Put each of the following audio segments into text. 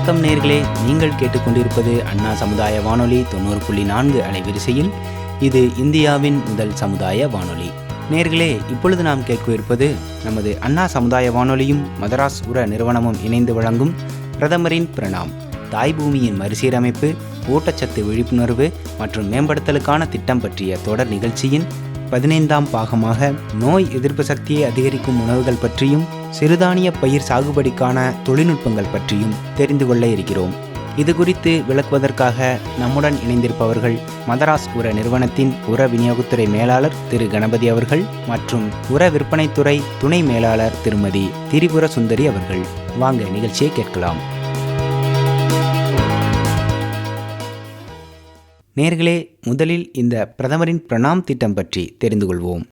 வணக்கம் நேர்களே, நீங்கள் கேட்டுக்கொண்டிருப்பது அண்ணா சமுதாய வானொலி 90.4 அலைவரிசையில். இது இந்தியாவின் முதல் சமுதாய வானொலி. நேர்களே, இப்பொழுது நாம் கேட்கவிருப்பது நமது அண்ணா சமுதாய வானொலியும் மதராஸ் உர நிறுவனமும் இணைந்து வழங்கும் பிரதமரின் பிரணாம், தாய் பூமியின் மறுசீரமைப்பு, ஊட்டச்சத்து விழிப்புணர்வு மற்றும் மேம்படுத்தலுக்கான திட்டம் பற்றிய தொடர் நிகழ்ச்சியின் 15ஆம் பாகமாக நோய் எதிர்ப்பு சக்தியை அதிகரிக்கும் உணவுகள் பற்றியும் சிறுதானிய பயிர் சாகுபடிக்கான தொழில்நுட்பங்கள் பற்றியும் தெரிந்து கொள்ள இருக்கிறோம். இது குறித்து விளக்குவதற்காக நம்முடன் இணைந்திருப்பவர்கள் மதராஸ் உர நிறுவனத்தின் உர விநியோகத்துறை மேலாளர் திரு கணபதி அவர்கள் மற்றும் உர விற்பனைத்துறை துணை மேலாளர் திருமதி திரிபுர சுந்தரி அவர்கள். வாங்க நிகழ்ச்சியை கேட்கலாம். நேர்களே, முதலில் இந்த பிரதமரின் பிரணாம் திட்டம் பற்றி தெரிந்து கொள்வோம்.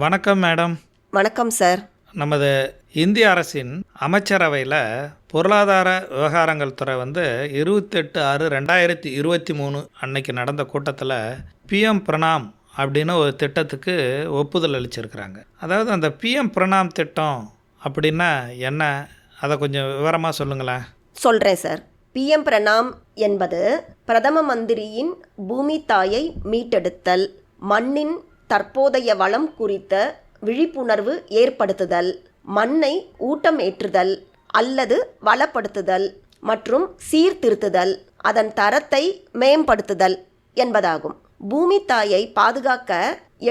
வணக்கம் மேடம். வணக்கம் சார். நமது இந்திய அரசின் அமைச்சரவையில் பொருளாதார விவகாரங்கள் துறை 28/6/2023 அன்னைக்கு நடந்த கூட்டத்தில் பிஎம் பிரணாம் அப்படின்னு ஒரு திட்டத்துக்கு ஒப்புதல் அளிச்சிருக்கிறாங்க. அதாவது அந்த பிஎம் பிரணாம் திட்டம் அப்படின்னா என்ன, அதை கொஞ்சம் விவரமாக சொல்லுங்களேன். சொல்கிறேன் சார். பிஎம் பிரணாம் என்பது பிரதம மந்திரியின் பூமி தாயை மீட்டெடுத்தல், மண்ணின் தற்போதைய வளம் குறித்த விழிப்புணர்வு ஏற்படுத்துதல், மண்ணை ஊட்டம் ஏற்றுதல் அல்லது வளப்படுத்துதல் மற்றும் சீர்திருத்துதல், அதன் தரத்தை மேம்படுத்துதல் என்பதாகும். பூமி தாயை பாதுகாக்க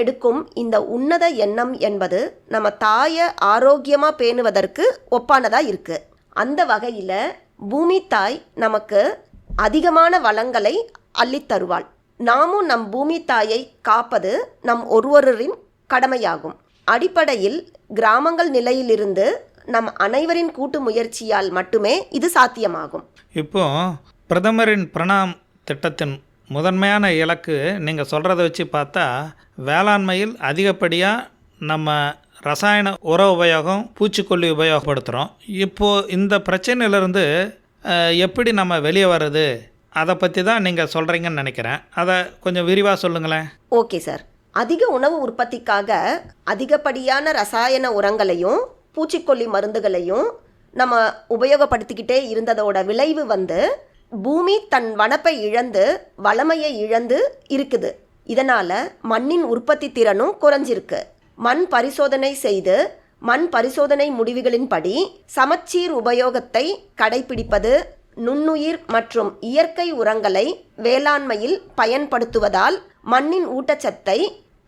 எடுக்கும் இந்த உன்னத எண்ணம் என்பது நம்ம தாயை ஆரோக்கியமாக பேணுவதற்கு ஒப்பானதாக இருக்குது. அந்த வகையில் பூமி தாய் நமக்கு அதிகமான வளங்களை அள்ளித்தருவாள். நாமும் நம் பூமி தாயை காப்பது நம் ஒருவரின் கடமையாகும். அடிப்படையில் கிராமங்கள் நிலையிலிருந்து நம் அனைவரின் கூட்டு முயற்சியால் மட்டுமே இது சாத்தியமாகும். இப்போ பிரதமரின் பிரணாம் திட்டத்தின் முதன்மையான இலக்கு நீங்கள் சொல்கிறத வச்சு பார்த்தா வேளாண்மையில் அதிகப்படியாக நம்ம ரசாயன உர உபயோகம், பூச்சிக்கொல்லி உபயோகப்படுத்துகிறோம். இப்போது இந்த பிரச்சனையிலேருந்து எப்படி நம்ம வெளியே வர்றது, அதை பற்றி தான் நீங்கள் சொல்கிறீங்கன்னு நினைக்கிறேன். அதை கொஞ்சம் விரிவாக சொல்லுங்களேன். Okay sir. அதிக உணவு உற்பத்திக்காக அதிகப்படியான ரசாயன உரங்களையும் பூச்சிக்கொல்லி மருந்துகளையும் நம்ம உபயோகப்படுத்திக்கிட்டே இருந்ததோட விளைவு பூமி தன் வனப்பை இழந்து வளமையை இழந்து இருக்குது. இதனால் மண்ணின் உற்பத்தி திறனும் குறைஞ்சிருக்கு. மண் பரிசோதனை செய்து மண் பரிசோதனை முடிவுகளின்படி சமச்சீர் உபயோகத்தை கடைபிடிப்பது, நுண்ணுயிர் மற்றும் இயற்கை உரங்களை வேளாண்மையில் பயன்படுத்துவதால் மண்ணின் ஊட்டச்சத்தை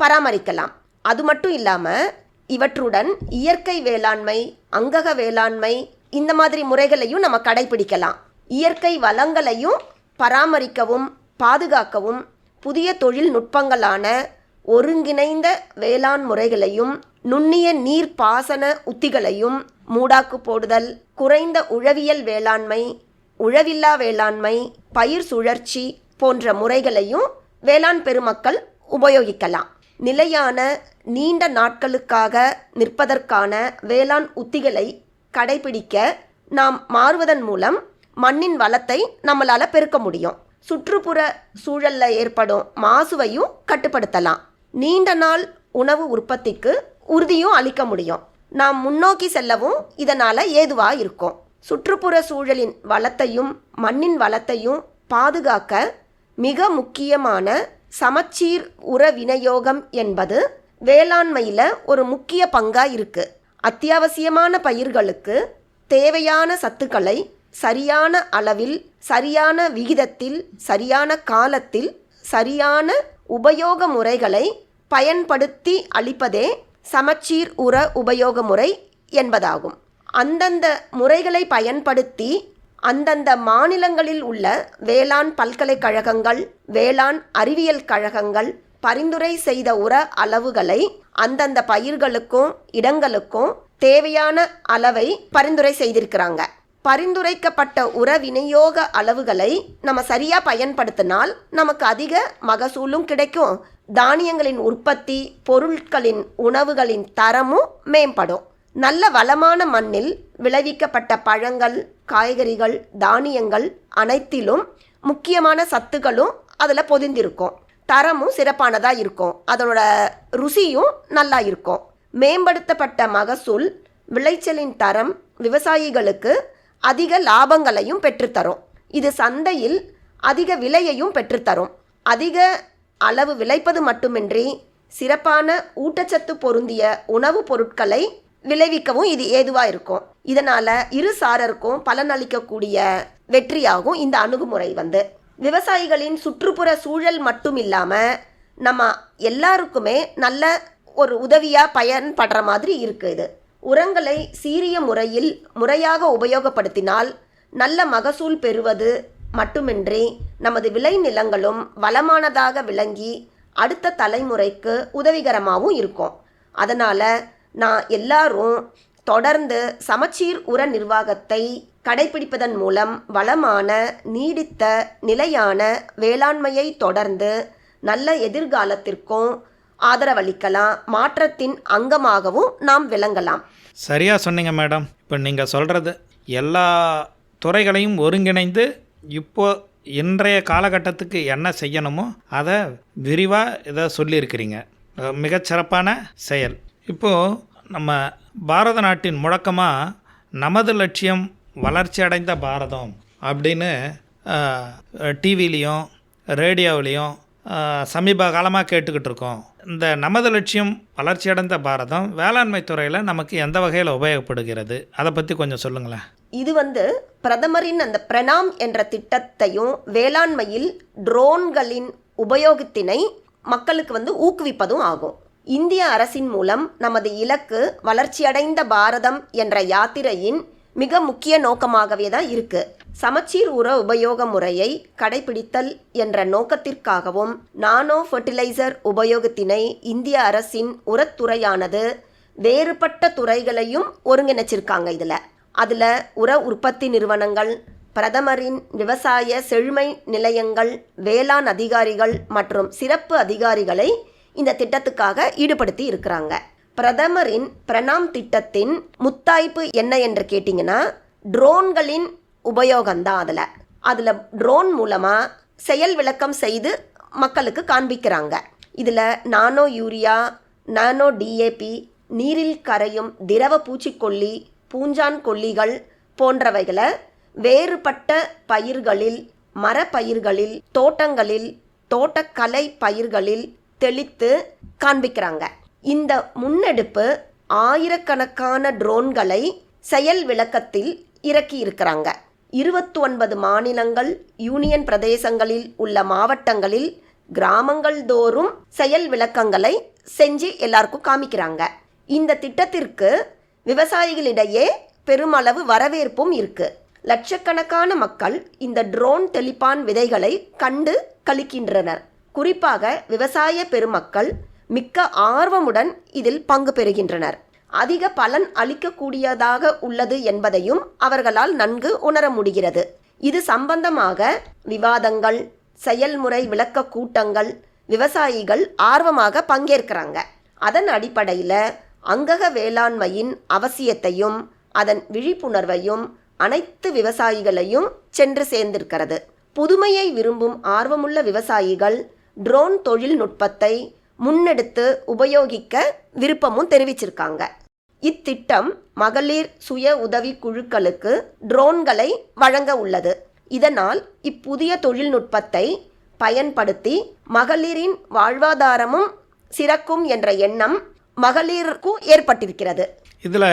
பராமரிக்கலாம். அது மட்டும் இல்லாமல் இவற்றுடன் இயற்கை வேளாண்மை, அங்கக வேளாண்மை இந்த மாதிரி முறைகளையும் நம்ம கடைபிடிக்கலாம். இயற்கை வளங்களையும் பராமரிக்கவும் பாதுகாக்கவும் புதிய தொழில்நுட்பங்களான ஒருங்கிணைந்த வேளாண் முறைகளையும் நுண்ணிய நீர் பாசன உத்திகளையும், மூடாக்கு போடுதல், குறைந்த உழவியல் வேளாண்மை, உழவில்லா வேளாண்மை, பயிர் சுழற்சி போன்ற முறைகளையும் வேளாண் பெருமக்கள் உபயோகிக்கலாம். நிலையான நீண்ட நாட்களுக்காக நிற்பதற்கான வேளாண் உத்திகளை கடைபிடிக்க நாம் மாறுவதன் மூலம் மண்ணின் வளத்தை நம்மளால் பெருக்க முடியும். சுற்றுப்புற சூழலில் ஏற்படும் மாசுவையும் கட்டுப்படுத்தலாம். நீண்ட நாள் உணவு உற்பத்திக்கு உறுதியும் அளிக்க முடியும். நாம் முன்னோக்கி செல்லவும் இதனால் ஏதுவாக இருக்கும். சுற்றுப்புற சூழலின் வளத்தையும் மண்ணின் வளத்தையும் பாதுகாக்க மிக முக்கியமான சமச்சீர் உர விநியோகம் என்பது வேளாண்மையில் ஒரு முக்கிய பங்காக இருக்குது. அத்தியாவசியமான பயிர்களுக்கு தேவையான சத்துக்களை சரியான அளவில், சரியான விகிதத்தில், சரியான காலத்தில், சரியான உபயோக முறைகளை பயன்படுத்தி அளிப்பதே சமச்சீர் உர உபயோக முறை என்பதாகும். அந்தந்த முறைகளை பயன்படுத்தி அந்தந்த மாநிலங்களில் உள்ள வேளாண் பல்கலைக்கழகங்கள், வேளாண் அறிவியல் கழகங்கள் பரிந்துரை செய்த உர அளவுகளை அந்தந்த பயிர்களுக்கும் இடங்களுக்கும் தேவையான அளவை பரிந்துரை செய்திருக்கிறாங்க. பரிந்துரைக்கப்பட்ட உர விநியோக அளவுகளை நம்ம சரியாக பயன்படுத்தினால் நமக்கு அதிக மகசூலும் கிடைக்கும். தானியங்களின் உற்பத்தி, பொருட்களின் உணவுகளின் தரமும் மேம்படும். நல்ல வளமான மண்ணில் விளைவிக்கப்பட்ட பழங்கள், காய்கறிகள், தானியங்கள் அனைத்திலும் முக்கியமான சத்துக்களும் அதில் பொதிந்திருக்கும். தரமும் சிறப்பானதாக இருக்கும். அதனோட ருசியும் நல்லா இருக்கும். மேம்படுத்தப்பட்ட மகசூல், விளைச்சலின் தரம் விவசாயிகளுக்கு அதிக லாபங்களையும் பெற்றுத்தரும். இது சந்தையில் அதிக விலையையும் பெற்றுத்தரும். அதிக அளவு விளைப்பது மட்டுமின்றி சிறப்பான ஊட்டச்சத்து பொருந்திய உணவுப் பொருட்களை விளைவிக்கவும் இது ஏதுவாக இருக்கும். இதனால் இரு சாரருக்கும் பலனளிக்கக்கூடிய வெற்றியாகும் இந்த அணுகுமுறை. விவசாயிகளின் சுற்றுப்புற சூழல் மட்டும் இல்லாமல் நம்ம எல்லாருக்குமே நல்ல ஒரு உதவியாக பயன்படுற மாதிரி இருக்குது. உரங்களை சீரிய முறையில் முறையாக உபயோகப்படுத்தினால் நல்ல மகசூல் பெறுவது மட்டுமின்றி நமது விளைநிலங்களும் வளமானதாக விளங்கி அடுத்த தலைமுறைக்கு உதவிகரமாகவும் இருக்கும். அதனால் நான் எல்லாரும் தொடர்ந்து சமச்சீர் உர நிர்வாகத்தை கடைபிடிப்பதன் மூலம் வளமான நீடித்த நிலையான வேளாண்மையை தொடர்ந்து நல்ல எதிர்காலத்திற்கும் ஆதரவளிக்கலாம், மாற்றத்தின் அங்கமாகவும் நாம் விளங்கலாம். சரியாக சொன்னீங்க மேடம். இப்போ நீங்கள் சொல்கிறது எல்லா துறைகளையும் ஒருங்கிணைந்து இப்போ இன்றைய காலகட்டத்துக்கு என்ன செய்யணுமோ அதை விரிவாக இதை சொல்லியிருக்கிறீங்க. மிகச்சிறப்பான செயல். இப்போது நம்ம பாரத நாட்டின் முழக்கமாக நமது லட்சியம் வளர்ச்சி அடைந்த பாரதம் அப்படின்னு டிவிலையும் ரேடியோவிலையும் சமீப காலமாக கேட்டுக்கிட்டு இருக்கோம். இந்த நமது லட்சியம் வளர்ச்சி அடைந்த பாரதம் வேளாண்மை துறையில் நமக்கு எந்த வகையில் உபயோகப்படுகிறது, அதை பற்றி கொஞ்சம் சொல்லுங்களேன். இது பிரதமரின் அந்த பிரணாம் என்ற திட்டத்தையும் வேளாண்மையில் ட்ரோன்களின் உபயோகத்தினை மக்களுக்கு ஊக்குவிப்பதும் ஆகும். இந்திய அரசின் மூலம் நமது இலக்கு வளர்ச்சியடைந்த பாரதம் என்ற யாத்திரையின் மிக முக்கிய நோக்கமாகவே தான் இருக்கு. சமச்சீர் உர உபயோக முறையை கடைபிடித்தல் என்ற நோக்கத்திற்காகவும் நானோ ஃபெர்டிலைசர் உபயோகத்தினை இந்திய அரசின் உரத்துறையானது வேறுபட்ட துறைகளையும் ஒருங்கிணைச்சிருக்காங்க. அதில் உர உற்பத்தி நிறுவனங்கள், பிரதமரின் விவசாய செழுமை நிலையங்கள், வேளாண் அதிகாரிகள் மற்றும் சிறப்பு அதிகாரிகளை இந்த திட்டத்துக்காக ஈடுபடுத்தி இருக்கிறாங்க. பிரதமரின் பிரணாம் திட்டத்தின் முத்தாய்ப்பு என்ன என்று கேட்டிங்கன்னா ட்ரோன்களின் உபயோகம்தான். அதில் ட்ரோன் மூலமாக செயல் விளக்கம் செய்து மக்களுக்கு காண்பிக்கிறாங்க. இதில் நானோ யூரியா, நானோ டிஏபி, நீரில் கரையும் திரவ பூச்சிக்கொல்லி, பூஞ்சான் கொல்லிகள் போன்றவைகளை வேறுபட்ட பயிர்களில், மரப்பயிர்களில், தோட்டங்களில், தோட்டக்கலை பயிர்களில் தெளித்து காண்பிக்கிறாங்க. இந்த முன்னெடுப்பு ஆயிரக்கணக்கான ட்ரோன்களை செயல் விளக்கத்தில் இறக்கி இருக்கிறாங்க. 29 மாநிலங்கள், யூனியன் பிரதேசங்களில் உள்ள மாவட்டங்களில் கிராமங்கள் தோறும் செயல் விளக்கங்களை செஞ்சு எல்லாருக்கும் காமிக்கிறாங்க. இந்த திட்டத்திற்கு விவசாயிகளிடையே பெருமளவு வரவேற்பும் இருக்கு. லட்சக்கணக்கான மக்கள் இந்த ட்ரோன் தெளிப்பான் விதைகளை கண்டு களிக்கின்றனர். குறிப்பாக விவசாய பெருமக்கள் மிக்க ஆர்வமுடன் இதில் பங்கு பெறுகின்றனர். அதிக பலன் அளிக்கக்கூடியதாக உள்ளது என்பதையும் அவர்களால் நன்கு உணர முடிகிறது. இது சம்பந்தமாக விவாதங்கள், செயல்முறை விளக்க கூட்டங்கள் விவசாயிகள் ஆர்வமாக பங்கேற்கிறாங்க. அதன் அடிப்படையில் அங்கக வேளாண்மையின் அவசியத்தையும் அதன் விழிப்புணர்வையும் அனைத்து விவசாயிகளையும் சென்று சேர்ந்திருக்கிறது. புதுமையை விரும்பும் ஆர்வமுள்ள விவசாயிகள் ட்ரோன் தொழில்நுட்பத்தை முன்னெடுத்து உபயோகிக்க விருப்பமும் தெரிவிச்சிருக்காங்க. இத்திட்டம் மகளிர் சுய உதவி குழுக்களுக்கு ட்ரோன்களை வழங்க உள்ளது. இதனால் இப்புதிய தொழில்நுட்பத்தை பயன்படுத்தி மகளிரின் வாழ்வாதாரமும் சிறக்கும் என்ற எண்ணம் மகளிருக்கும் ஏற்பட்டிருக்கிறது. இதில்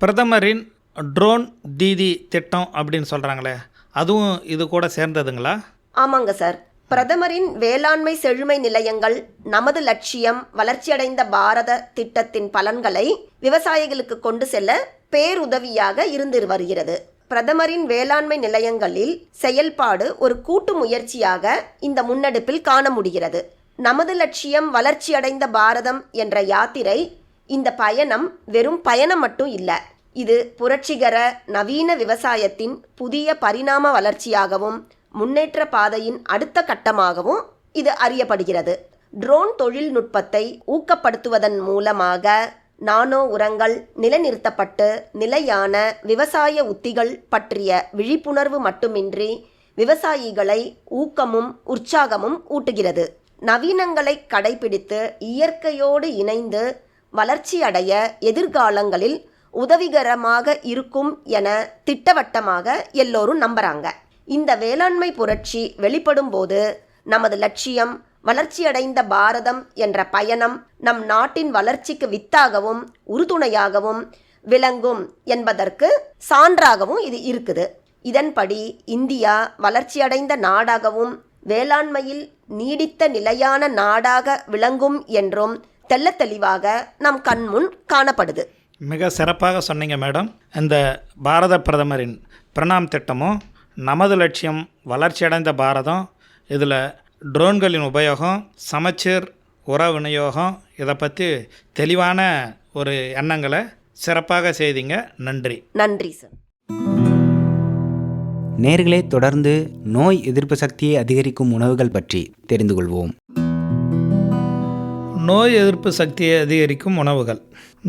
பிரதமரின் ட்ரோன் தீதி திட்டம் அப்படின்னு சொல்கிறாங்களே, அதுவும் இது கூட சேர்ந்ததுங்களா? ஆமாங்க சார். பிரதமரின் வேளாண்மை செழுமை நிலையங்கள் நமது லட்சியம் வளர்ச்சியடைந்த பாரத திட்டத்தின் பலன்களை விவசாயிகளுக்கு கொண்டு செல்ல பேருதவியாக இருந்து வருகிறது. பிரதமரின் வேளாண்மை நிலையங்களில் செயல்பாடு ஒரு கூட்டு முயற்சியாக இந்த முன்னெடுப்பில் காண முடிகிறது. நமது லட்சியம் வளர்ச்சியடைந்த பாரதம் என்ற யாத்திரை இந்த பயணம் வெறும் பயணம் மட்டும் இல்லை. இது புரட்சிகர நவீன விவசாயத்தின் புதிய பரிணாம வளர்ச்சியாகவும் முன்னேற்ற பாதையின் அடுத்த கட்டமாகவும் இது அறியப்படுகிறது. ட்ரோன் தொழில்நுட்பத்தை ஊக்கப்படுத்துவதன் மூலமாக நானோ உரங்கள் நிலைநிறுத்தப்பட்டு நிலையான விவசாய உத்திகள் பற்றிய விழிப்புணர்வு மட்டுமின்றி விவசாயிகளை ஊக்கமும் உற்சாகமும் ஊட்டுகிறது. நவீனங்களை கடைபிடித்து இயற்கையோடு இணைந்து வளர்ச்சியடைய எதிர்காலங்களில் உதவிகரமாக இருக்கும் என திட்டவட்டமாக எல்லோரும் நம்புறாங்க. இந்த வேளாண்மை புரட்சி வெளிப்படும் போது நமது லட்சியம் வளர்ச்சியடைந்த பாரதம் என்ற பயணம் நம் நாட்டின் வளர்ச்சிக்கு வித்தாகவும் உறுதுணையாகவும் விளங்கும் என்பதற்கு சான்றாகவும் இது இருக்குது. இதன்படி இந்தியா வளர்ச்சியடைந்த நாடாகவும் வேளாண்மையில் நீடித்த நிலையான நாடாக விளங்கும் என்றும் தெள்ளத் தெளிவாக நம் கண்முன் காணப்படுது. மிக சிறப்பாக சொன்னீங்க மேடம். இந்த பாரத பிரதமரின் பிரணாம் திட்டமும் நமது லட்சியம் வளர்ச்சியடைந்த பாரதம், இதில் ட்ரோன்களின் உபயோகம், சமச்சீர் உர விநியோகம், இதை பற்றி தெளிவான ஒரு எண்ணங்களை சிறப்பாக செய்தீங்க. நன்றி. நன்றி சார். நேர்களே, தொடர்ந்து நோய் எதிர்ப்பு சக்தியை அதிகரிக்கும் உணவுகள் பற்றி தெரிந்து கொள்வோம். நோய் எதிர்ப்பு சக்தியை அதிகரிக்கும் உணவுகள்.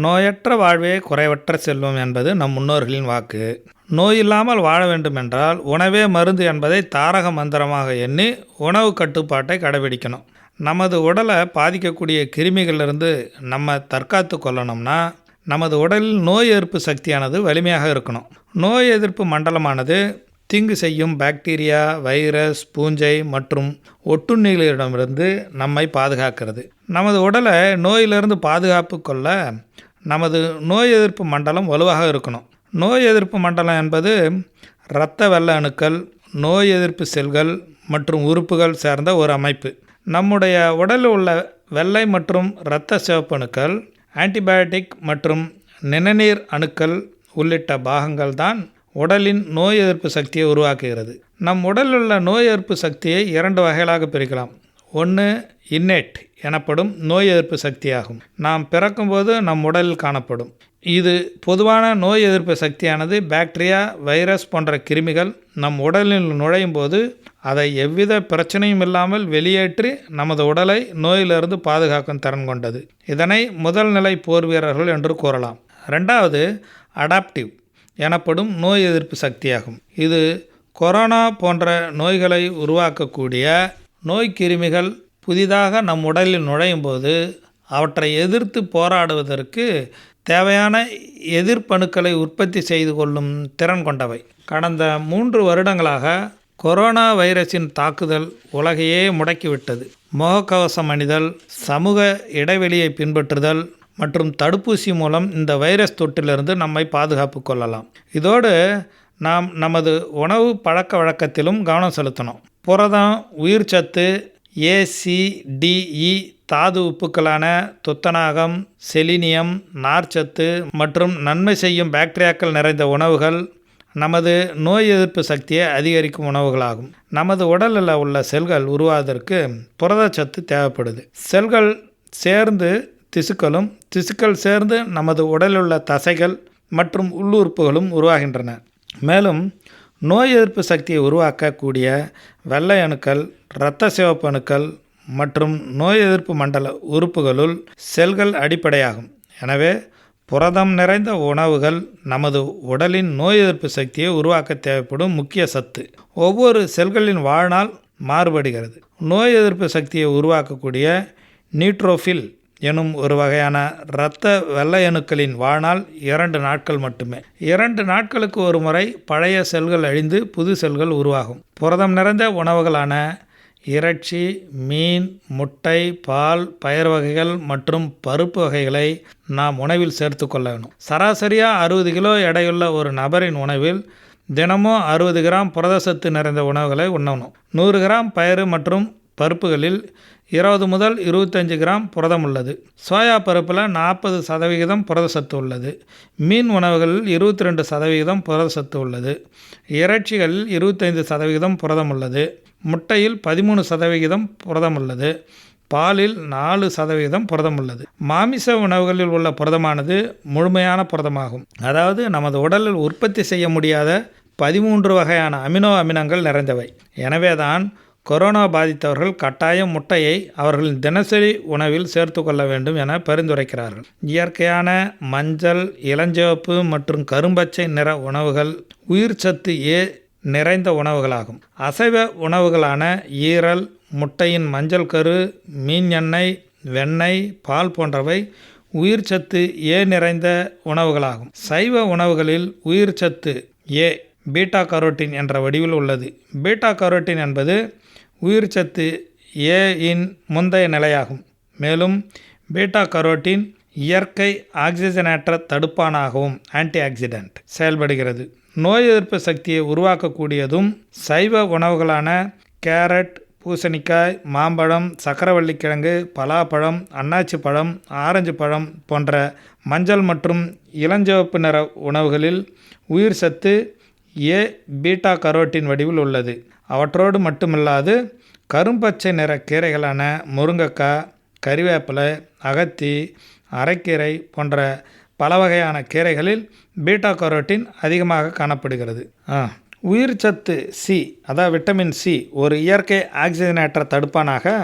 நோயற்ற வாழ்வே குறைவற்ற செல்வம் என்பது நம் முன்னோர்களின் வாக்கு. நோய் இல்லாமல் வாழ வேண்டுமென்றால் உணவே மருந்து என்பதை தாரக மந்திரமாக எண்ணி உணவு கட்டுப்பாட்டை கடைபிடிக்கணும். நமது உடலை பாதிக்கக்கூடிய கிருமிகளிலிருந்து நம்ம தற்காத்து கொள்ளணும்னா நமது உடலில் நோய் எதிர்ப்பு சக்தியானது வலிமையாக இருக்கணும். நோய் எதிர்ப்பு மண்டலமானது தீங்கு செய்யும் பாக்டீரியா, வைரஸ், பூஞ்சை மற்றும் ஒட்டுண்ணிகளிடமிருந்து நம்மை பாதுகாக்கிறது. நமது உடலை நோயிலிருந்து பாதுகாப்பு கொள்ள நமது நோய் எதிர்ப்பு மண்டலம் வலுவாக இருக்கணும். நோய் எதிர்ப்பு மண்டலம் என்பது இரத்த வெள்ளை அணுக்கள், நோய் எதிர்ப்பு செல்கள் மற்றும் உறுப்புகள் சேர்ந்த ஒரு அமைப்பு. நம்முடைய உடலில் உள்ள வெள்ளை மற்றும் இரத்த சிவப்பு அணுக்கள், ஆன்டிபயோட்டிக் மற்றும் நிணநீர் அணுக்கள் உள்ளிட்ட பாகங்கள் தான் உடலின் நோய் எதிர்ப்பு சக்தியை உருவாக்குகிறது. நம் உடலில் உள்ள நோய் எதிர்ப்பு சக்தியை 2 வகைகளாக பிரிக்கலாம். ஒன்று இன்னேட் எனப்படும் நோய் எதிர்ப்பு சக்தியாகும். நாம் பிறக்கும்போது நம் உடலில் காணப்படும். இது பொதுவான நோய் எதிர்ப்பு சக்தியானது பாக்டீரியா, வைரஸ் போன்ற கிருமிகள் நம் உடலில் நுழையும் போது அதை எவ்வித பிரச்சனையும் இல்லாமல் வெளியேற்றி நமது உடலை நோயிலிருந்து பாதுகாக்கும் திறன் கொண்டது. இதனை முதல் நிலை போர் வீரர்கள் என்று கூறலாம். 2வது அடாப்டிவ் எனப்படும் நோய் எதிர்ப்பு சக்தியாகும். இது கொரோனா போன்ற நோய்களை உருவாக்கக்கூடிய நோய்க்கிருமிகள் புதிதாக நம் உடலில் நுழையும் போது அவற்றை எதிர்த்து போராடுவதற்கு தேவையான எதிர்ப்பணுக்களை உற்பத்தி செய்து கொள்ளும் திறன் கொண்டவை. கடந்த 3 வருடங்களாக கொரோனா வைரஸின் தாக்குதல் உலகையே முடக்கிவிட்டது. முகக்கவசம் அணிதல், சமூக இடைவெளியை பின்பற்றுதல் மற்றும் தடுப்பூசி மூலம் இந்த வைரஸ் தொற்றிலிருந்து நம்மை பாதுகாப்பு கொள்ளலாம். இதோடு நாம் நமது உணவு பழக்க வழக்கத்திலும் கவனம் செலுத்தணும். புரதம், உயிர்ச்சத்து, ACDE தாது உப்புக்களான துத்தநாகம், செலினியம், நார்ச்சத்து மற்றும் நன்மை செய்யும் பாக்டீரியாக்கள் நிறைந்த உணவுகள் நமது நோய் எதிர்ப்பு சக்தியை அதிகரிக்கும் உணவுகளாகும். நமது உடலில் உள்ள செல்கள் உருவாவதற்கு புரதச்சத்து தேவைப்படுது. செல்கள் சேர்ந்து திசுக்களும், திசுக்கள் சேர்ந்து நமது உடலில் உள்ள தசைகள் மற்றும் உள்ளுறுப்புகளும் உருவாகின்றன. மேலும் நோய் எதிர்ப்பு சக்தியை உருவாக்கக்கூடிய வெள்ளை அணுக்கள், இரத்த சிவப்பு அணுக்கள் மற்றும் நோய் எதிர்ப்பு மண்டல உறுப்புகளுள் செல்கள் அடிப்படையாகும். எனவே புரதம் நிறைந்த உணவுகள் நமது உடலின் நோய் எதிர்ப்பு சக்தியை உருவாக்க தேவைப்படும் முக்கிய சத்து. ஒவ்வொரு செல்களின் வாழ்நாள் மாறுபடுகிறது. நோய் எதிர்ப்பு சக்தியை உருவாக்கக்கூடிய நியூட்ரோஃபில் எனும் ஒரு வகையான இரத்த வெள்ளை அணுக்களின் வாழ்நாள் 2 நாட்கள் மட்டுமே. 2 நாட்களுக்கு ஒரு முறை பழைய செல்கள் அழிந்து புது செல்கள் உருவாகும். புரதம் நிறைந்த உணவுகளான இறைச்சி, மீன், முட்டை, பால், பயிர் வகைகள் மற்றும் பருப்பு வகைகளை நாம் உணவில் சேர்த்து கொள்ள வேண்டும். சராசரியாக 60 கிலோ எடையுள்ள ஒரு நபரின் உணவில் தினமும் 60 கிராம் புரதச்சத்து நிறைந்த உணவுகளை உண்ணணும். 100 கிராம் பயிறு மற்றும் பருப்புகளில் 20 முதல் 25 கிராம் புரதம் உள்ளது. சோயா பருப்பில் 40% புரதச்சத்து உள்ளது. மீன் உணவுகளில் 22% புரதச்சத்து உள்ளது. இறைச்சிகளில் 25% புரதம் உள்ளது. முட்டையில் 13% புரதம் உள்ளது. பாலில் 4% புரதம் உள்ளது. மாமிச உணவுகளில் உள்ள புரதமானது முழுமையான புரதமாகும். அதாவது நமது உடலில் உற்பத்தி செய்ய முடியாத 13 வகையான அமினோ அமிலங்கள் நிறைந்தவை. எனவே தான் கொரோனா பாதித்தவர்கள் கட்டாயம் முட்டையை அவர்களின் தினசரி உணவில் சேர்த்து கொள்ள வேண்டும் என பரிந்துரைக்கிறார்கள். இயற்கையான மஞ்சள், இளஞ்சிவப்பு மற்றும் கரும்பச்சை நிற உணவுகள் உயிர்ச்சத்து A நிறைந்த உணவுகளாகும். அசைவ உணவுகளான ஈரல், முட்டையின் மஞ்சள் கரு, மீன் எண்ணெய், வெண்ணெய், பால் போன்றவை உயிர்ச்சத்து ஏ நிறைந்த உணவுகளாகும். சைவ உணவுகளில் உயிர்ச்சத்து ஏ பீட்டா கரோட்டின் என்ற வடிவில் உள்ளது. பீட்டா கரோட்டின் என்பது உயிர்ச்சத்து ஏ இன் முந்தைய நிலையாகும். மேலும் பீட்டா கரோட்டின் இயற்கை ஆக்சிஜனேற்ற தடுப்பானாகவும் ஆன்டிஆக்சிடென்ட் செயல்படுகிறது. நோய் எதிர்ப்பு சக்தியை உருவாக்கக்கூடியதும் சைவ உணவுகளான கேரட், பூசணிக்காய், மாம்பழம், சக்கரவள்ளிக்கிழங்கு, பலாப்பழம், அன்னாச்சி பழம், ஆரஞ்சு பழம் போன்ற மஞ்சள் மற்றும் இளஞ்சிவப்பு நிற உணவுகளில் உயிர் சத்து ஏ பீட்டா கரோட்டின் வடிவில் உள்ளது. அவற்றோடு மட்டுமில்லாது கரும்பச்சை நிற கீரைகளான முருங்கைக்காய், கறிவேப்பிலை, அகத்தி, அரைக்கீரை போன்ற பல வகையான கீரைகளில் பீட்டா கரோட்டின் அதிகமாக காணப்படுகிறது. உயிர்ச்சத்து சி, அதாவது விட்டமின் சி, ஒரு இயற்கை ஆக்சிஜனேற்ற தடுப்பானாக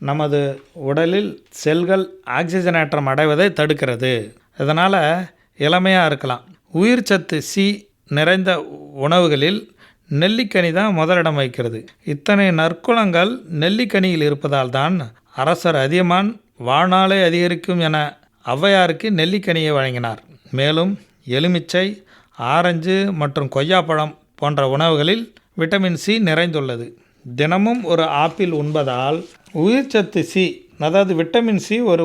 நமது உடலில் செல்கள் ஆக்சிஜனேற்றம் அடைவதை தடுக்கிறது. இதனால் இளமையாக இருக்கலாம். உயிர்ச்சத்து சி நிறைந்த உணவுகளில் நெல்லிக்கனி தான் முதலிடம் வகிக்கிறது. இத்தனை நற்குணங்கள் நெல்லிக்கனியில் இருப்பதால் தான் அரசர் அதியமான் வாழ்நாளை அதிகரிக்கும் என ஔவையாருக்கு நெல்லிக்கனியை வழங்கினார். மேலும் எலுமிச்சை, ஆரஞ்சு மற்றும் கொய்யாப்பழம் போன்ற உணவுகளில் விட்டமின் சி நிறைந்துள்ளது. தினமும் ஒரு ஆப்பிள் உண்பதால் உயிர்ச்சத்து சி, அதாவது விட்டமின் சி, ஒரு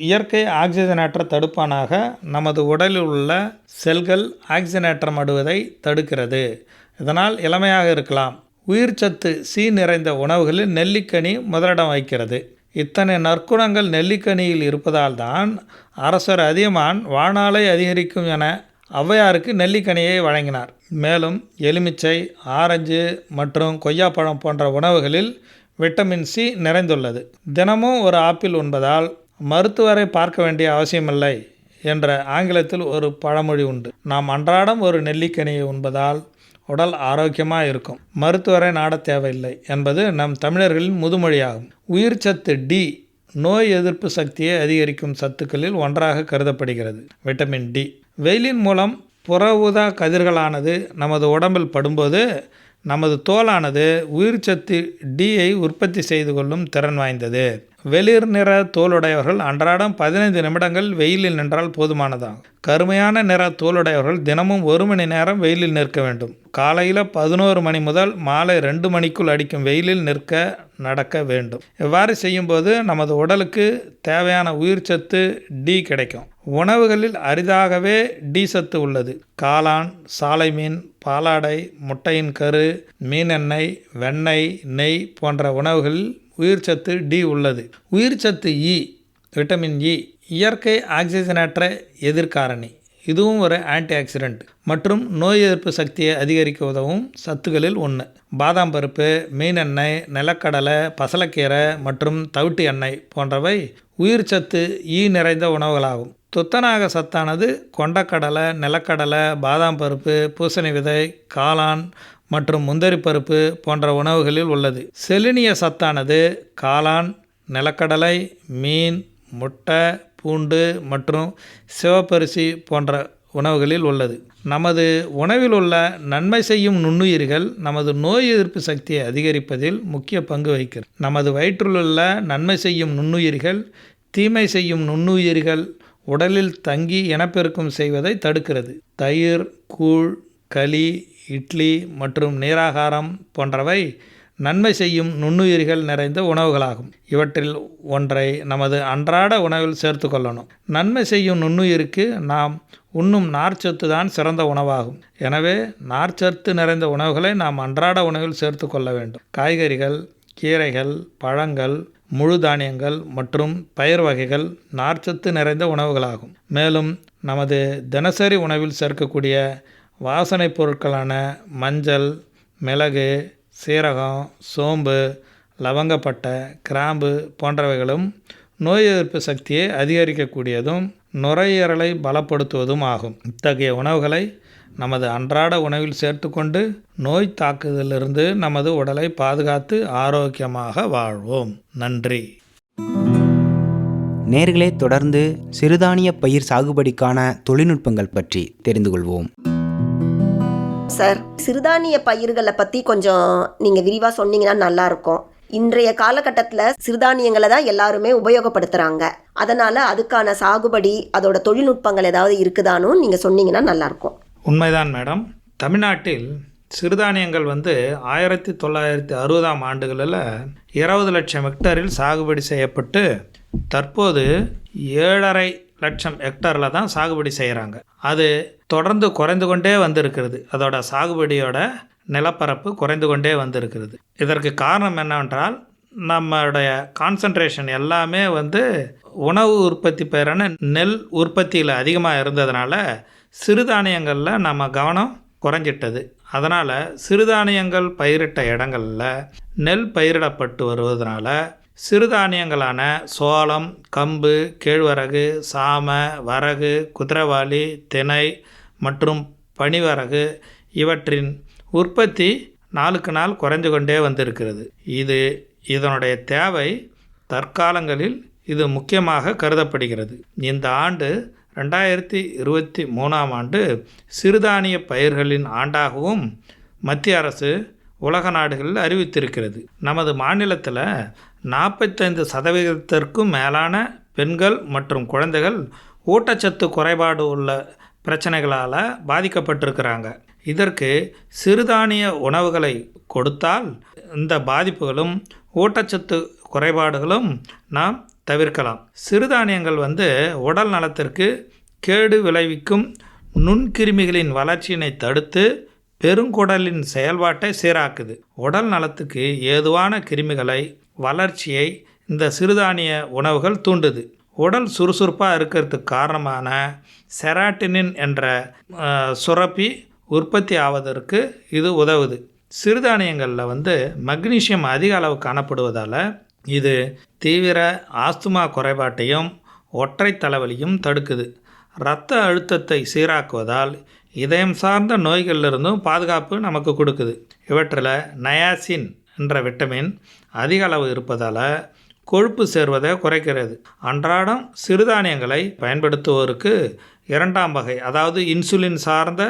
இயற்கை ஆக்சிஜனேற்ற தடுப்பானாக நமது உடலில் உள்ள செல்கள் ஆக்சிஜனேற்றம் அடைவதை தடுக்கிறது. இதனால் இளமையாக இருக்கலாம். உயிர்ச்சத்து சி நிறைந்த உணவுகளில் நெல்லிக்கனி முதலிடம் வகிக்கிறது. இத்தனை நற்குணங்கள் நெல்லிக்கனியில் இருப்பதால் தான் அரசர் அதியமான் வாழ்நாளை அதிகரிக்கும் என ஔவையாருக்கு நெல்லிக்கனியை வழங்கினார். மேலும் எலுமிச்சை, ஆரஞ்சு மற்றும் கொய்யாப்பழம் போன்ற உணவுகளில் விட்டமின் சி நிறைந்துள்ளது. தினமும் ஒரு ஆப்பிள் உண்பதால் மருத்துவரை பார்க்க வேண்டிய அவசியமில்லை என்ற ஆங்கிலத்தில் ஒரு பழமொழி உண்டு. நாம் அன்றாடம் ஒரு நெல்லிக்கனியை உண்பதால் உடல் ஆரோக்கியமாக இருக்கும், மருத்துவரை நாட தேவையில்லை என்பது நம் தமிழர்களின் முதுமொழியாகும். உயிர்ச்சத்து டி நோய் எதிர்ப்பு சக்தியை அதிகரிக்கும் சத்துக்களில் ஒன்றாக கருதப்படுகிறது. விட்டமின் டி வெயிலின் மூலம் புற ஊதா கதிர்களானது நமது உடம்பில் படும்போது நமது தோலானது உயிர்ச்சத்து டியை உற்பத்தி செய்து கொள்ளும் திறன் வாய்ந்தது. வெளிர் நிற தோலுடையவர்கள் அன்றாடம் 15 நிமிடங்கள் வெயிலில் நின்றால் போதுமானதாகும். கருமையான நிற தோலுடையவர்கள் தினமும் 1 மணி நேரம் வெயிலில் நிற்க வேண்டும். காலையில் 11 மணி முதல் மாலை 2 மணிக்குள் அடிக்கும் வெயிலில் நடக்க வேண்டும். இவ்வாறு செய்யும்போது நமது உடலுக்கு தேவையான உயிர்ச்சத்து டி கிடைக்கும். உணவுகளில் அரிதாகவே டி சத்து உள்ளது. காளான், சாலை மீன், பாலாடை, முட்டையின் கரு, மீனெண்ணெய், வெண்ணெய், நெய் போன்ற உணவுகளில் உயிர்ச்சத்து டி உள்ளது. உயிர்ச்சத்து இ விட்டமின் இ இயற்கை ஆக்சிஜனேற்ற எதிர்காரணி. இதுவும் ஒரு ஆன்டிஆக்சிடென்ட் மற்றும் நோய் எதிர்ப்பு சக்தியை அதிகரிக்க உதவும் சத்துக்களில் ஒன்று. பாதாம் பருப்பு, மீனெண்ணெய், நிலக்கடலை, பசலக்கீரை மற்றும் தவிட்டு எண்ணெய் போன்றவை உயிர்ச்சத்து ஈ நிறைந்த உணவுகளாகும். துத்தநாக சத்தானது கொண்டக்கடலை, நிலக்கடலை, பாதாம் பருப்பு, பூசணி விதை, காளான் மற்றும் முந்திரி பருப்பு போன்ற உணவுகளில் உள்ளது. செலினிய சத்தானது காளான், நிலக்கடலை, மீன், முட்டை, பூண்டு மற்றும் சிவப்பரிசி போன்ற உணவுகளில் உள்ளது. நமது உணவில் உள்ள நன்மை செய்யும் நுண்ணுயிர்கள் நமது நோய் எதிர்ப்பு சக்தியை அதிகரிப்பதில் முக்கிய பங்கு வகிக்கிறது. நமது வயிற்றிலுள்ள நன்மை செய்யும் நுண்ணுயிர்கள் தீமை செய்யும் நுண்ணுயிர்கள் உடலில் தங்கி இனப்பெருக்கம் செய்வதை தடுக்கிறது. தயிர், கூழ், களி, இட்லி மற்றும் நீராகாரம் போன்றவை நன்மை செய்யும் நுண்ணுயிர்கள் நிறைந்த உணவுகளாகும். இவற்றில் ஒன்றை நமது அன்றாட உணவில் சேர்த்து கொள்ளணும். நன்மை செய்யும் நுண்ணுயிருக்கு நாம் உண்ணும் நார்ச்சத்து தான் சிறந்த உணவாகும். எனவே நார்ச்சத்து நிறைந்த உணவுகளை நாம் அன்றாட உணவில் சேர்த்து கொள்ள வேண்டும். காய்கறிகள், கீரைகள், பழங்கள், முழு தானியங்கள் மற்றும் பயிர் வகைகள் நார்ச்சத்து நிறைந்த உணவுகளாகும். மேலும் நமது தினசரி உணவில் சேர்க்கக்கூடிய வாசனை பொருட்களான மஞ்சள், மிளகு, சீரகம், சோம்பு, லவங்கப்பட்டை, கிராம்பு போன்றவைகளும் நோய் எதிர்ப்பு சக்தியை அதிகரிக்கக்கூடியதும் நுரையீரலை பலப்படுத்துவதும் ஆகும். இத்தகைய உணவுகளை நமது அன்றாட உணவில் சேர்த்து கொண்டு நோய் தாக்குதலிருந்து நமது உடலை பாதுகாத்து ஆரோக்கியமாக வாழ்வோம். நன்றி. நேர்களே, தொடர்ந்து சிறுதானிய பயிர் சாகுபடிக்கான தொழில்நுட்பங்கள் பற்றி தெரிந்து கொள்வோம். சார், சிறுதானிய பயிர்களை பற்றி கொஞ்சம் நீங்கள் விரிவாக சொன்னீங்கன்னா நல்லாயிருக்கும். இன்றைய காலகட்டத்தில் சிறுதானியங்களை தான் எல்லாருமே உபயோகப்படுத்துகிறாங்க. அதனால் அதுக்கான சாகுபடி அதோட தொழில்நுட்பங்கள் ஏதாவது இருக்குதானு நீங்கள் சொன்னீங்கன்னா நல்லாயிருக்கும். உண்மைதான் மேடம். தமிழ்நாட்டில் சிறுதானியங்கள் 1960ஆம் ஆண்டுகளில் 20 லட்சம் ஹெக்டரில் சாகுபடி செய்யப்பட்டு தற்போது 7.5 லட்சம் ஹெக்டரில் தான் சாகுபடி செய்கிறாங்க. அது தொடர்ந்து குறைந்து கொண்டே வந்திருக்கிறது. அதோட சாகுபடியோட நிலப்பரப்பு குறைந்து கொண்டே வந்திருக்கிறது. இதற்கு காரணம் என்னவென்றால் நம்மளுடைய கான்சன்ட்ரேஷன் எல்லாமே உணவு உற்பத்தி பெயரான நெல் உற்பத்தியில் அதிகமாக இருந்ததுனால சிறுதானியங்களில் நம்ம கவனம் குறைஞ்சிட்டது. அதனால் சிறுதானியங்கள் பயிரிட்ட இடங்களில் நெல் பயிரிடப்பட்டு வருவதனால சிறுதானியங்களான சோளம், கம்பு, கேழ்வரகு, சாம, வரகு, குதிரைவாலி, திணை மற்றும் பனிவரகு இவற்றின் உற்பத்தி நாளுக்கு நாள் குறைந்து கொண்டே வந்திருக்கிறது. இதனுடைய தேவை தற்காலங்களில் இது முக்கியமாக கருதப்படுகிறது. இந்த ஆண்டு 2023ஆம் ஆண்டு சிறுதானிய பயிர்களின் ஆண்டாகவும் மத்திய அரசு உலக நாடுகளில் அறிவித்திருக்கிறது. நமது மாநிலத்தில் 45% மேலான பெண்கள் மற்றும் குழந்தைகள் ஊட்டச்சத்து குறைபாடு உள்ள பிரச்சனைகளால் பாதிக்கப்பட்டிருக்கிறாங்க. இதற்கு சிறுதானிய உணவுகளை கொடுத்தால் இந்த பாதிப்புகளும் ஊட்டச்சத்து குறைபாடுகளும் நாம் தவிர்க்கலாம். சிறுதானியங்கள் உடல் நலத்திற்கு கேடு விளைவிக்கும் நுண்கிருமிகளின் வளர்ச்சியினை தடுத்து பெருங்குடலின் செயல்பாட்டை சீராக்குது. உடல் நலத்துக்கு ஏதுவான கிருமிகளை வளர்ச்சியை இந்த சிறுதானிய உணவுகள் தூண்டுது. உடல் சுறுசுறுப்பாக இருக்கிறதுக்கு காரணமான செராட்டினின் என்ற சுரப்பி உற்பத்தி ஆவதற்கு இது உதவுது. சிறுதானியங்களில் மக்னீசியம் அதிக அளவு காணப்படுவதால் இது தீவிர ஆஸ்துமா குறைபாட்டையும் ஒற்றை தலைவலியும் தடுக்குது. இரத்த அழுத்தத்தை சீராக்குவதால் இதயம் சார்ந்த நோய்களிலிருந்தும் பாதுகாப்பு நமக்கு கொடுக்குது. இவற்றில் நயாசின் என்ற விட்டமின் அதிக அளவு இருப்பதால் கொழுப்பு சேர்வதை குறைக்கிறது. அன்றாடம் சிறுதானியங்களை பயன்படுத்துவோருக்கு 2ஆம் வகை, அதாவது இன்சுலின் சார்ந்த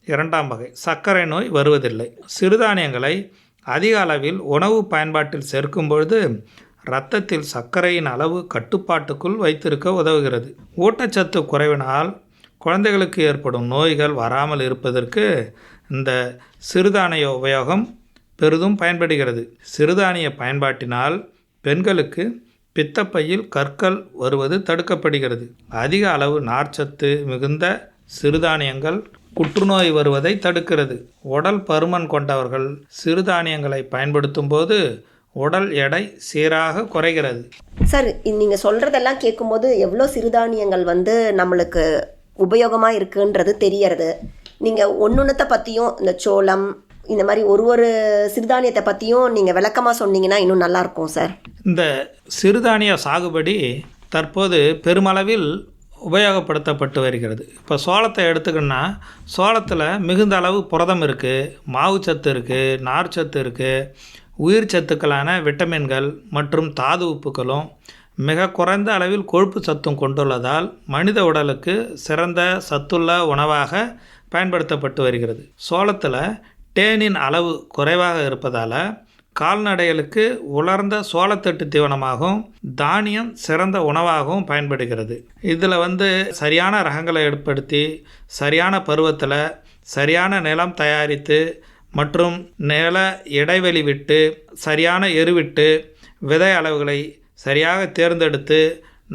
2ஆம் வகை சர்க்கரை நோய் வருவதில்லை. சிறுதானியங்களை அதிக அளவில் உணவு பயன்பாட்டில் சேர்க்கும் பொழுது இரத்தத்தில் சர்க்கரையின் அளவு கட்டுப்பாட்டுக்குள் வைத்திருக்க உதவுகிறது. ஊட்டச்சத்து குறைவினால் குழந்தைகளுக்கு ஏற்படும் நோய்கள் வராமல் இருப்பதற்கு இந்த சிறுதானிய உபயோகம் பெரிதும் பயன்படுகிறது. சிறுதானிய பயன்பாட்டினால் பெண்களுக்கு பித்தப்பையில் கற்கள் வருவது தடுக்கப்படுகிறது. அதிக அளவு நார்ச்சத்து மிகுந்த சிறுதானியங்கள் புற்றுநோய் வருவதை தடுக்கிறது. உடல் பருமன் கொண்டவர்கள் சிறுதானியங்களை பயன்படுத்தும் போது உடல் எடை சீராக குறைகிறது. சார், நீங்கள் சொல்கிறதெல்லாம் கேட்கும்போது எவ்வளோ சிறுதானியங்கள் நம்மளுக்கு உபயோகமாக இருக்குன்றது தெரியறது. நீங்கள் ஒன்றுத்தை பற்றியும் இந்த சோளம் இந்த மாதிரி ஒரு சிறுதானியத்தை பற்றியும் நீங்கள் விளக்கமாக சொன்னீங்கன்னா இன்னும் நல்லாயிருக்கும் சார். இந்த சிறுதானிய சாகுபடி தற்போது பெருமளவில் உபயோகப்படுத்தப்பட்டு வருகிறது. இப்போ சோளத்தை எடுத்துக்கின்னா சோளத்தில் மிகுந்த அளவு புரதம் இருக்குது, மாவுச்சத்து இருக்குது, நார்ச்சத்து இருக்குது, உயிர் சத்துக்களான விட்டமின்கள் மற்றும் தாது உப்புகளும் மிக குறைந்த அளவில் கொழுப்பு சத்தும் கொண்டுள்ளதால் மனித உடலுக்கு சிறந்த சத்துள்ள உணவாக பயன்படுத்தப்பட்டு வருகிறது. சோளத்தில் டேனின் அளவு குறைவாக இருப்பதால் கால்நடைகளுக்கு உலர்ந்த சோளத்தட்டு தீவனமாகவும் தானியம் சிறந்த உணவாகவும் பயன்படுகிறது. இதில் சரியான ரகங்களை ஏற்படுத்தி சரியான பருவத்தில் சரியான நிலம் தயாரித்து மற்றும் நில இடைவெளி விட்டு சரியான எருவிட்டு விதை அளவுகளை சரியாக தேர்ந்தெடுத்து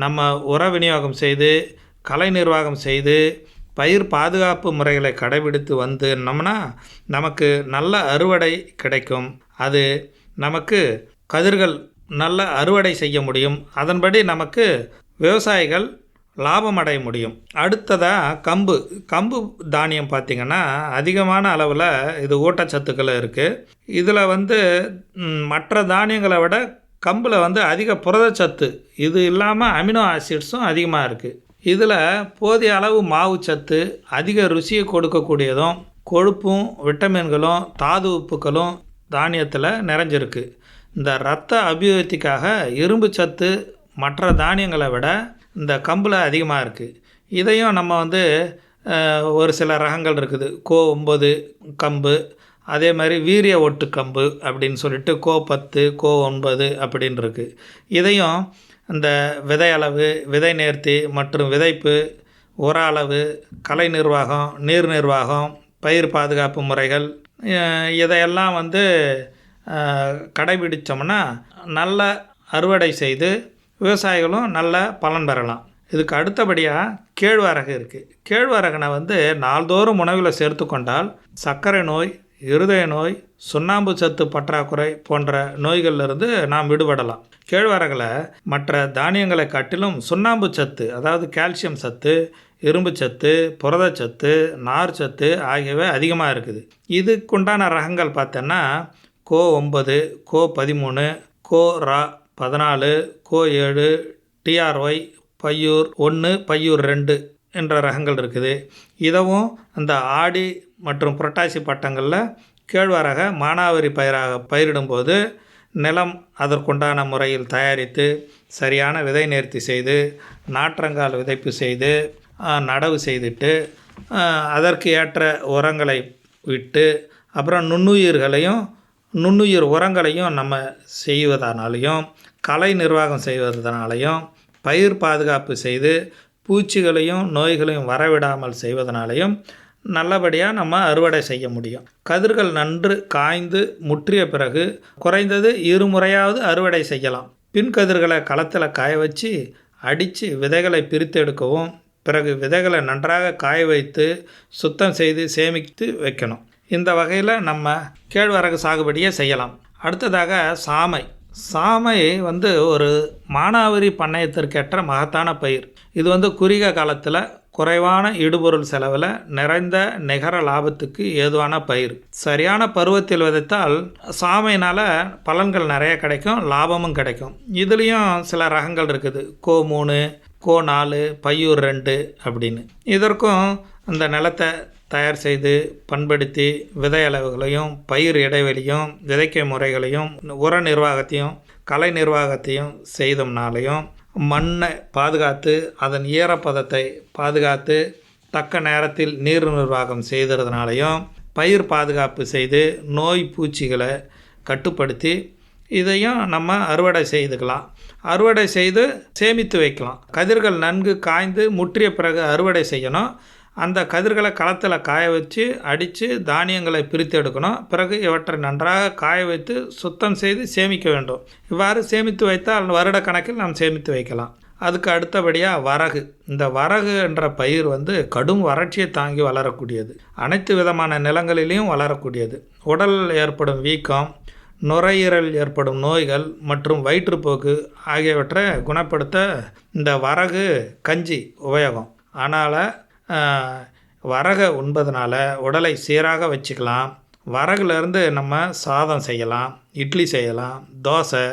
நம்ம உர விநியோகம் செய்து கலை நிர்வாகம் செய்து பயிர் பாதுகாப்பு முறைகளை கடைபிடித்து வந்தோம்னா நமக்கு நல்ல அறுவடை கிடைக்கும். அது நமக்கு கதிர்கள் நல்ல அறுவடை செய்ய முடியும். அதன்படி நமக்கு விவசாயிகள் லாபம் அடைய முடியும். அடுத்ததாக கம்பு தானியம் பார்த்திங்கன்னா அதிகமான அளவில் இது ஊட்டச்சத்துக்கள் இருக்குது. இதில் மற்ற தானியங்களை விட கம்பில் அதிக புரதச்சத்து இது இல்லாமல் அமினோ ஆசிட்ஸும் அதிகமாக இருக்குது. இதில் போதிய அளவு மாவுச்சத்து அதிக ருசியை கொடுக்கக்கூடியதும் கொழுப்பும் விட்டமின்களும் தாது உப்புகளும் தானியத்தில் நிறைஞ்சிருக்கு. இந்த இரத்த அபிவிருத்திக்காக இரும்பு சத்து மற்ற தானியங்களை விட இந்த கம்பில் அதிகமாக இருக்குது. இதையும் நம்ம ஒரு சில ரகங்கள் இருக்குது. கோ 9 கம்பு, அதே மாதிரி வீரிய ஒட்டுக்கம்பு அப்படின்னு சொல்லிட்டு கோ 10 கோ 9 அப்படின்னு இருக்குது. இதையும் இந்த விதை அளவு, விதை நேர்த்தி மற்றும் விதைப்பு, உர அளவு, கலை நிர்வாகம், நீர் நிர்வாகம், பயிர் பாதுகாப்பு முறைகள் இதையெல்லாம் கடைபிடித்தோம்னா நல்ல அறுவடை செய்து விவசாயிகளும் நல்ல பலன் பெறலாம். இதுக்கு அடுத்தபடியாக கேழ்வரகு இருக்குது. கேழ்வரகனை நாள்தோறும் உணவில் சேர்த்து கொண்டால் சர்க்கரை நோய், இருதய நோய், சுண்ணாம்பு சத்து பற்றாக்குறை போன்ற நோய்களிலிருந்து நாம் விடுபடலாம். கேழ்வரகில் மற்ற தானியங்களை காட்டிலும் சுண்ணாம்பு சத்து, அதாவது கால்சியம் சத்து, இரும்பு சத்து, புரதச்சத்து, நார் சத்து ஆகியவை அதிகமாக இருக்குது. இதுக்குண்டான ரகங்கள் பார்த்தோன்னா கோ 9, கோ 13, கோ ரா 14, கோ 7, டிஆர்ஒய், பையூர் 1, பையூர் 2 என்ற ரகங்கள் இருக்குது. இதவும் அந்த ஆடி மற்றும் புரட்டாசி பட்டங்களில் கேழ்வரகை மானாவாரி பயிராக பயிரிடும்போது நிலம் அதற்குண்டான முறையில் தயாரித்து சரியான விதை நேர்த்தி செய்து நாற்றங்கால் விதைப்பு செய்து நடவு செய்துட்டு அதற்கு ஏற்ற உரங்களை விட்டு அப்புறம் நுண்ணுயிர் உரங்களையும் நம்ம செய்வதனாலையும் கலை நிர்வாகம் செய்வதனாலையும் பயிர் பாதுகாப்பு செய்து பூச்சிகளையும் நோய்களையும் வரவிடாமல் செய்வதனாலையும் நல்லபடியாக நம்ம அறுவடை செய்ய முடியும். கதிர்கள் நன்று காய்ந்து முற்றிய பிறகு குறைந்தது 2 முறையாவது அறுவடை செய்யலாம். பின் கதிர்களை களத்தில் காய வச்சு அடித்து விதைகளை பிரித்து எடுக்கவும், பிறகு விதைகளை நன்றாக காய வைத்து சுத்தம் செய்து சேமித்து வைக்கணும். இந்த வகையில் நம்ம கேழ்வரகு சாகுபடியை செய்யலாம். அடுத்ததாக சாமை ஒரு மானாவாரி பண்ணையத்திற்கேற்ற மகத்தான பயிர். இது குறுகிய காலத்தில் குறைவான இடுபொருள் செலவில் நிறைந்த நிகர லாபத்துக்கு ஏதுவான பயிர். சரியான பருவத்தில் விதைத்தால் சாமையினால் பலன்கள் நிறைய கிடைக்கும், லாபமும் கிடைக்கும். இதுலேயும் சில ரகங்கள் இருக்குது. கோ 3, கோ 4, பையூர் 2 அப்படின்னு. இதற்கும் அந்த நிலத்தை தயார் செய்து பண்படுத்தி விதை அளவுகளையும் பயிர் இடைவெளியும் விதைக்கை முறைகளையும் உர நிர்வாகத்தையும் கலை நிர்வாகத்தையும் செய்தோம்னாலையும் மண்ணை பாதுகாத்து அதன் ஈரப்பதத்தை பாதுகாத்து தக்க நேரத்தில் நீர் நிர்வாகம் செய்கிறதுனாலையும் பயிர் பாதுகாப்பு செய்து நோய் பூச்சிகளை கட்டுப்படுத்தி இதையும் நம்ம அறுவடை செய்துக்கலாம். அறுவடை செய்து சேமித்து வைக்கலாம். கதிர்கள் நன்கு காய்ந்து முற்றிய பிறகு அறுவடை செய்யணும். அந்த கதிர்களை களத்தில் காய வச்சு அடித்து தானியங்களை பிரித்து எடுக்கணும். பிறகு இவற்றை நன்றாக காய வைத்து சுத்தம் செய்து சேமிக்க வேண்டும். இவ்வாறு சேமித்து வைத்தால் வருட கணக்கில் நாம் சேமித்து வைக்கலாம். அதுக்கு அடுத்தபடியாக வரகு. இந்த வரகு என்ற பயிர் கடும் வறட்சியை தாங்கி வளரக்கூடியது. அனைத்து விதமான நிலங்களிலையும் வளரக்கூடியது. உடல் ஏற்படும் வீக்கம், நுரையீரல் ஏற்படும் நோய்கள் மற்றும் வயிற்றுப்போக்கு ஆகியவற்றை குணப்படுத்த இந்த வரகு கஞ்சி உபயோகம். ஆனால் வரகை உண்பதனால உடலை சீராக வச்சுக்கலாம். வரகுலேருந்து நம்ம சாதம் செய்யலாம், இட்லி செய்யலாம், தோசை,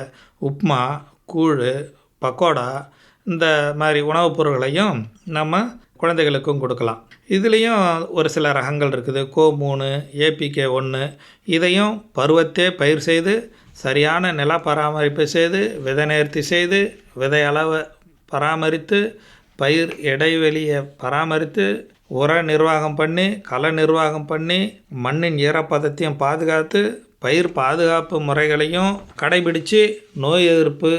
உப்புமா, கூழ், பக்கோடா இந்த மாதிரி உணவுப் பொருட்களையும் நம்ம குழந்தைகளுக்கும் கொடுக்கலாம். இதுலேயும் ஒரு சில ரகங்கள் இருக்குது. கோ 3, ஏபிகே 1. இதையும் பருவத்தே பயிர் செய்து சரியான நில பராமரிப்பு செய்து விதை நேர்த்தி செய்து விதை அளவை பராமரித்து பயிர் இடைவெளியை பராமரித்து உர நிர்வாகம் பண்ணி கள நிர்வாகம் பண்ணி மண்ணின் ஈரப்பதத்தையும் பாதுகாத்து பயிர் பாதுகாப்பு முறைகளையும் கடைபிடித்து நோய் எதிர்ப்பு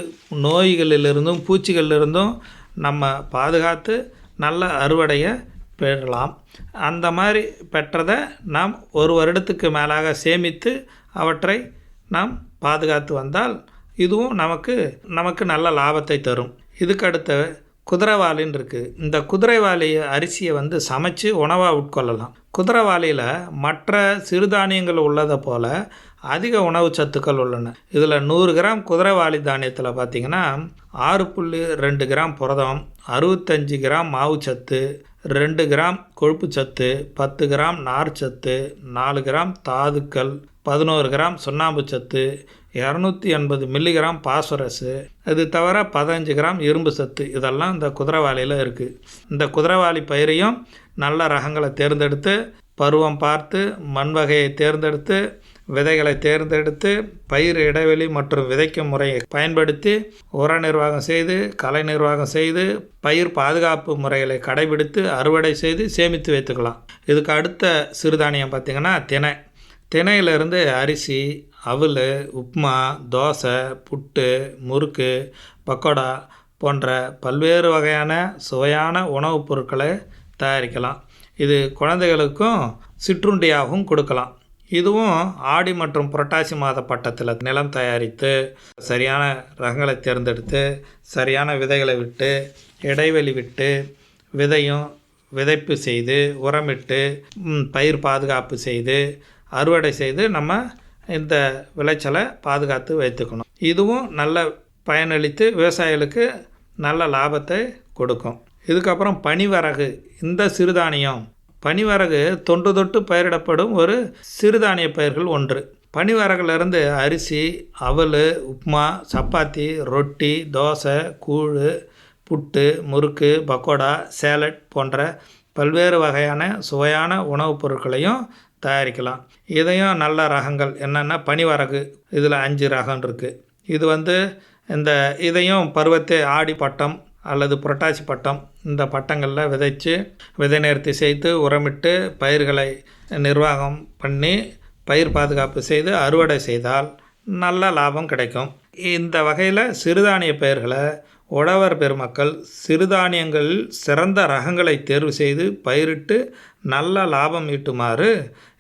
நோய்களிலிருந்தும் பூச்சிகளிலிருந்தும் நம்ம பாதுகாத்து நல்ல அறுவடையை பெறலாம். அந்த மாதிரி பெற்றதை நாம் 1 வருடத்துக்கு மேலாக சேமித்து அவற்றை நாம் பாதுகாத்து வந்தால் இதுவும் நமக்கு நல்ல லாபத்தை தரும். இதுக்கு அடுத்த குதிரைவாலின்னு இருக்குது. இந்த குதிரைவாலி அரிசியை சமைச்சு உணவாக உட்கொள்ளலாம். குதிரைவாலியில் மற்ற சிறுதானியங்கள் உள்ளதை போல் அதிக உணவு சத்துக்கள் உள்ளன. இதில் 100 கிராம் குதிரைவாலி தானியத்தில் பார்த்திங்கன்னா 6.2 கிராம் புரதம், 65 கிராம் மாவுச்சத்து, 2 கிராம் கொழுப்பு சத்து, 10 கிராம் நார் சத்து, 4 கிராம் தாதுக்கள், 11 கிராம் சுண்ணாம்பு சத்து, 280 மில்லிகிராம் பாஸ்பரஸு, இது தவிர 15 கிராம் இரும்பு சத்து, இதெல்லாம் இந்த குதிரைவாலியில் இருக்குது. இந்த குதிரைவாலி பயிரையும் நல்ல ரகங்களை தேர்ந்தெடுத்து பருவம் பார்த்து மண் வகையை தேர்ந்தெடுத்து விதைகளை தேர்ந்தெடுத்து பயிர் இடைவெளி மற்றும் விதைக்கும் முறையை பயன்படுத்தி உர நிர்வாகம் செய்து கலை நிர்வாகம் செய்து பயிர் பாதுகாப்பு முறைகளை கடைபிடித்து அறுவடை செய்து சேமித்து வைத்துக்கலாம். இதுக்கு அடுத்த சிறுதானியம் பார்த்திங்கன்னா திணையிலிருந்து அரிசி, அவல், உப்புமா, தோசை, புட்டு, முறுக்கு, பக்கோடா போன்ற பல்வேறு வகையான சுவையான உணவுப் பொருட்களை தயாரிக்கலாம். இது குழந்தைகளுக்கும் சிற்றுண்டியாகவும் கொடுக்கலாம். இதுவும் ஆடி மற்றும் புரட்டாசி மாத பட்டத்தில் நிலம் தயாரித்து சரியான ரகங்களை தேர்ந்தெடுத்து சரியான விதைகளை விட்டு இடைவெளி விட்டு விதைப்பு செய்து உரமிட்டு பயிர் பாதுகாப்பு செய்து அறுவடை செய்து நம்ம இந்த விளைச்சலை பாதுகாத்து வைத்துக்கணும். இதுவும் நல்ல பயனளித்து விவசாயிகளுக்கு நல்ல லாபத்தை கொடுக்கும். இதுக்கப்புறம் பனிவரகு. இந்த சிறுதானியம் பனிவரகு தொன்று தொட்டு பயிரிடப்படும் ஒரு சிறுதானிய பயிர்கள் ஒன்று. பனிவரகுலேருந்து அரிசி, அவல், உப்புமா, சப்பாத்தி, ரொட்டி, தோசை, கூழ், புட்டு, முறுக்கு, பக்கோடா, சேலட் போன்ற பல்வேறு வகையான சுவையான உணவுப் பொருட்களையும் தயாரிக்கலாம். இதையும் நல்ல ரகங்கள் என்னென்னா பனிவரகு, இதில் 5 ரகம் இருக்குது. இது இதையும் பருவத்தை ஆடி பட்டம் அல்லது புரட்டாசி பட்டம் இந்த பட்டங்களில் விதைச்சு விதை நேர்த்தி செய்து உரமிட்டு பயிர்களை நிர்வாகம் பண்ணி பயிர் பாதுகாப்பு செய்து அறுவடை செய்தால் நல்ல லாபம் கிடைக்கும். இந்த வகையில் சிறுதானிய பயிர்களை உழவர் பெருமக்கள் சிறுதானியங்களில் சிறந்த ரகங்களை தேர்வு செய்து பயிரிட்டு நல்ல லாபம் ஈட்டுமாறு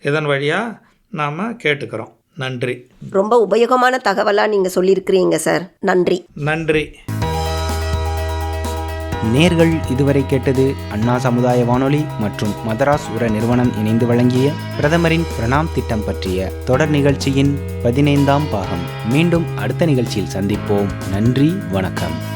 இதன் வழியாக நாம் கேட்டுக்கிறோம். நன்றி. ரொம்ப உபயோகமான தகவலாக நீங்கள் சொல்லியிருக்கிறீங்க சார். நன்றி. நன்றி. நேர்கள் இதுவரை கேட்டது அண்ணா சமுதாய வானொலி மற்றும் மதராஸ் உர நிறுவனம் இணைந்து வழங்கிய பிரதமரின் பிரணாம் திட்டம் பற்றிய தொடர் நிகழ்ச்சியின் 15ஆம் பாகம். மீண்டும் அடுத்த நிகழ்ச்சியில் சந்திப்போம். நன்றி, வணக்கம்.